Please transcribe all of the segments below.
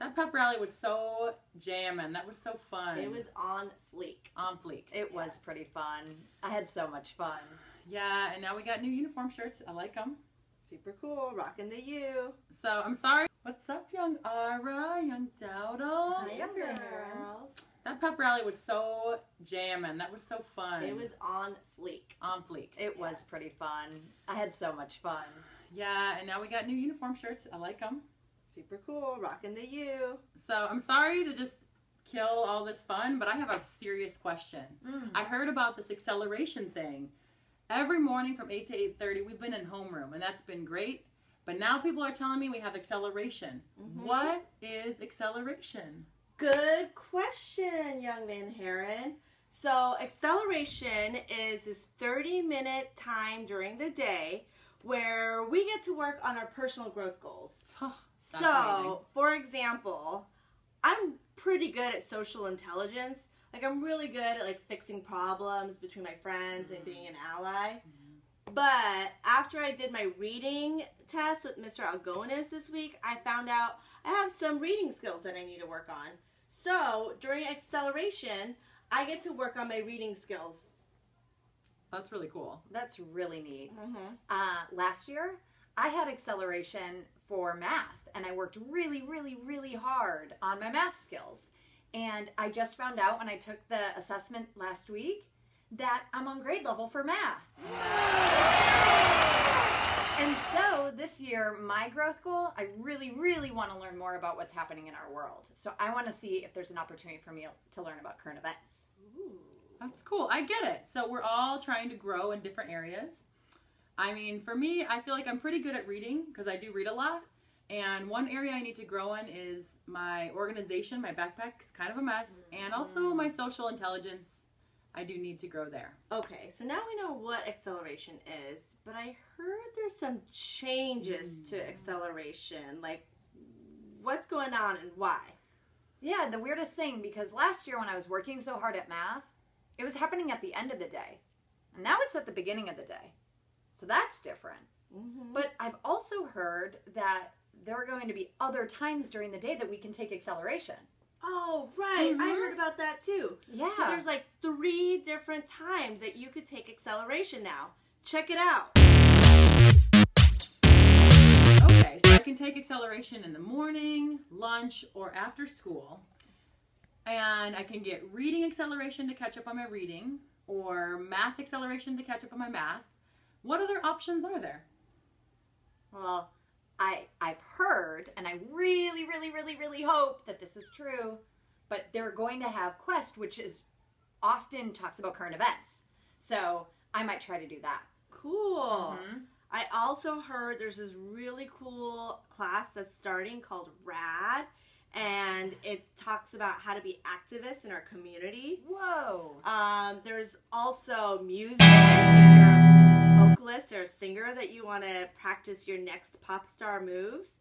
That pep rally was so jamming. That was so fun. It was on fleek. On fleek. It was pretty fun. I had so much fun. Yeah, and now we got new uniform shirts. I like them. Super cool. Rocking the U. So, I'm sorry. What's up, young Ara, young Dowdle? Hi, girls. That pep rally was so jamming. That was so fun. It was on fleek. On fleek. It was pretty fun. I had so much fun. Yeah, and now we got new uniform shirts. I like them. Super cool. Rocking the U. So, I'm sorry to just kill all this fun, but I have a serious question. I heard about this acceleration thing. Every morning from 8 to 8:30, we've been in homeroom, and that's been great. But now people are telling me we have acceleration. What is acceleration? Good question, young Van Heron. So acceleration is this 30-minute time during the day where we get to work on our personal growth goals. That's So, amazing. for example, I'm pretty good at social intelligence. Like, I'm really good at, like, fixing problems between my friends and being an ally. But after I did my reading test with Mr. Algonis this week, I found out I have some reading skills that I need to work on. So, during acceleration, I get to work on my reading skills. That's really cool. That's really neat. Last year, I had acceleration for math, and I worked really, really, really hard on my math skills. And I just found out when I took the assessment last week that I'm on grade level for math. And so this year, my growth goal, I really, really want to learn more about what's happening in our world. So I want to see if there's an opportunity for me to learn about current events. That's cool. I get it. So we're all trying to grow in different areas. I mean, for me, I feel like I'm pretty good at reading because I do read a lot. And one area I need to grow in is my organization. My backpack's kind of a mess. And also my social intelligence. I do need to grow there. Okay, so now we know what acceleration is, but I heard there's some changes to acceleration. Like, what's going on and why? Yeah, the weirdest thing, because last year when I was working so hard at math, it was happening at the end of the day. And now it's at the beginning of the day. So that's different. But I've also heard that there are going to be other times during the day that we can take acceleration. Oh, right. I heard about that too. Yeah. So there's like 3 different times that you could take acceleration now. Check it out. Okay, so I can take acceleration in the morning, lunch, or after school. And I can get reading acceleration to catch up on my reading, or math acceleration to catch up on my math. What other options are there? Well, I've heard, and I really, really, really, really hope that this is true, but they're going to have Quest, which is often talks about current events. So I might try to do that. Cool. I also heard there's this really cool class that's starting called RAD, and it talks about how to be activists in our community. Whoa. There's also music. If you're a vocalist or a singer that you want to practice your next pop star moves.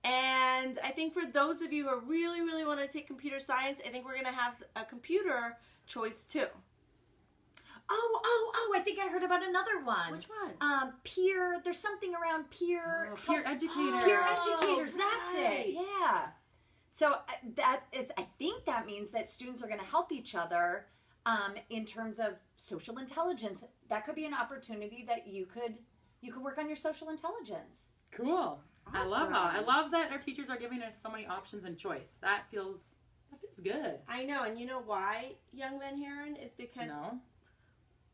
And I think for those of you who really, really want to take computer science, I think we're going to have a computer choice too. Oh, I think I heard about another one. Which one? Peer, there's something around peer. Peer educators. Peer educators, that's right. it. Yeah. So I think that means that students are going to help each other in terms of social intelligence. That could be an opportunity that you could work on your social intelligence. Cool. Awesome. I love that our teachers are giving us so many options and choice. That feels good. I know, and you know why, young Van Heron? Is because No?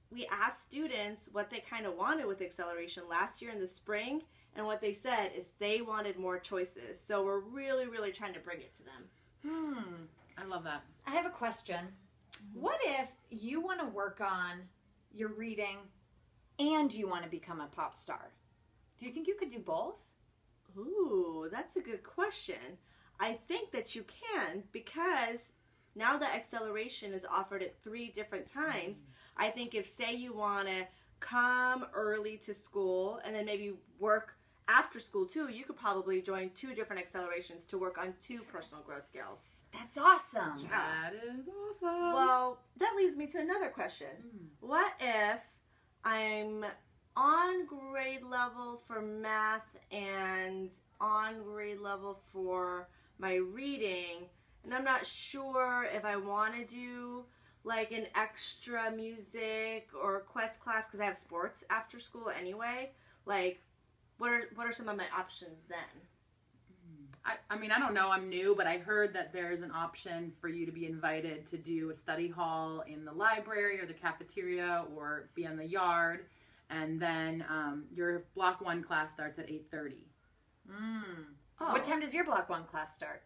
we asked students what they kind of wanted with acceleration last year in the spring, and what they said is they wanted more choices. So we're really, really trying to bring it to them. I love that. I have a question. What if you want to work on your reading and you want to become a pop star? Do you think you could do both? Ooh, that's a good question. I think that you can, because now that acceleration is offered at 3 different times, I think if, say, you want to come early to school and then maybe work after school too, you could probably join 2 different accelerations to work on 2 personal growth skills. That's awesome. That is awesome. Well, that leads me to another question. What if I'm on grade level for math and on grade level for my reading, and I'm not sure if I want to do like an extra music or quest class because I have sports after school anyway. Like, what are some of my options then? I mean, I don't know, I'm new, but I heard that there's an option for you to be invited to do a study hall in the library or the cafeteria or be in the yard. And then your Block 1 class starts at 8:30. Oh. What time does your Block 1 class start?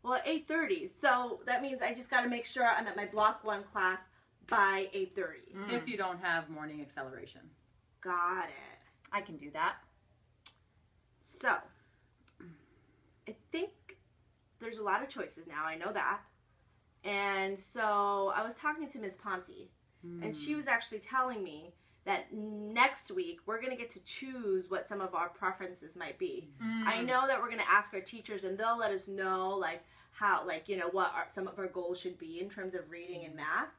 Well, at 8:30. So that means I just got to make sure I'm at my Block 1 class by 8:30. If you don't have morning acceleration. Got it. I can do that. So, I think there's a lot of choices now. I know that. And so I was talking to Ms. Ponte, and she was actually telling me that next week we're going to get to choose what some of our preferences might be. I know that we're going to ask our teachers, and they'll let us know like how, like, you know, what some of our goals should be in terms of reading and math.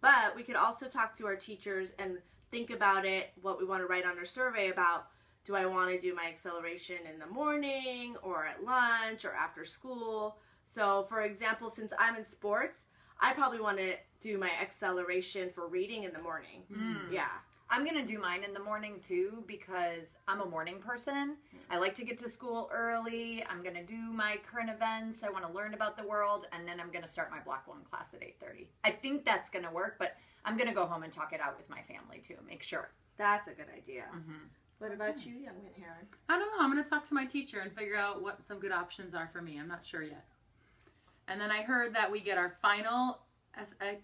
But we could also talk to our teachers and think about it, what we want to write on our survey about. Do I want to do my acceleration in the morning or at lunch or after school? So, for example, since I'm in sports, I probably want to do my acceleration for reading in the morning. Yeah. I'm going to do mine in the morning too because I'm a morning person. I like to get to school early. I'm going to do my current events. I want to learn about the world. And then I'm going to start my Block 1 class at 8:30. I think that's going to work, but I'm going to go home and talk it out with my family too. Make sure. That's a good idea. What about you, young Heron? I don't know. I'm going to talk to my teacher and figure out what some good options are for me. I'm not sure yet. And then I heard that we get our final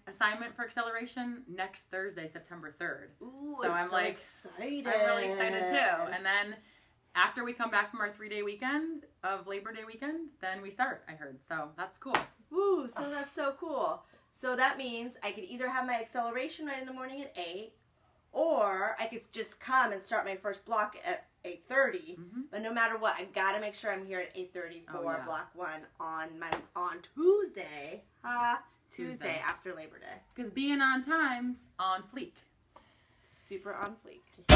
assignment for acceleration next Thursday, September 3rd. Ooh, so I'm like excited. I'm really excited too. And then after we come back from our 3-day weekend of Labor Day weekend, then we start, I heard. So that's cool. Ooh, so that's so cool. So that means I could either have my acceleration right in the morning at 8, or I could just come and start my first block at 8:30. But no matter what, I gotta make sure I'm here at 8:30 for Block 1 on Tuesday. Tuesday after Labor Day. Because being on time's on fleek. Super on fleek. Just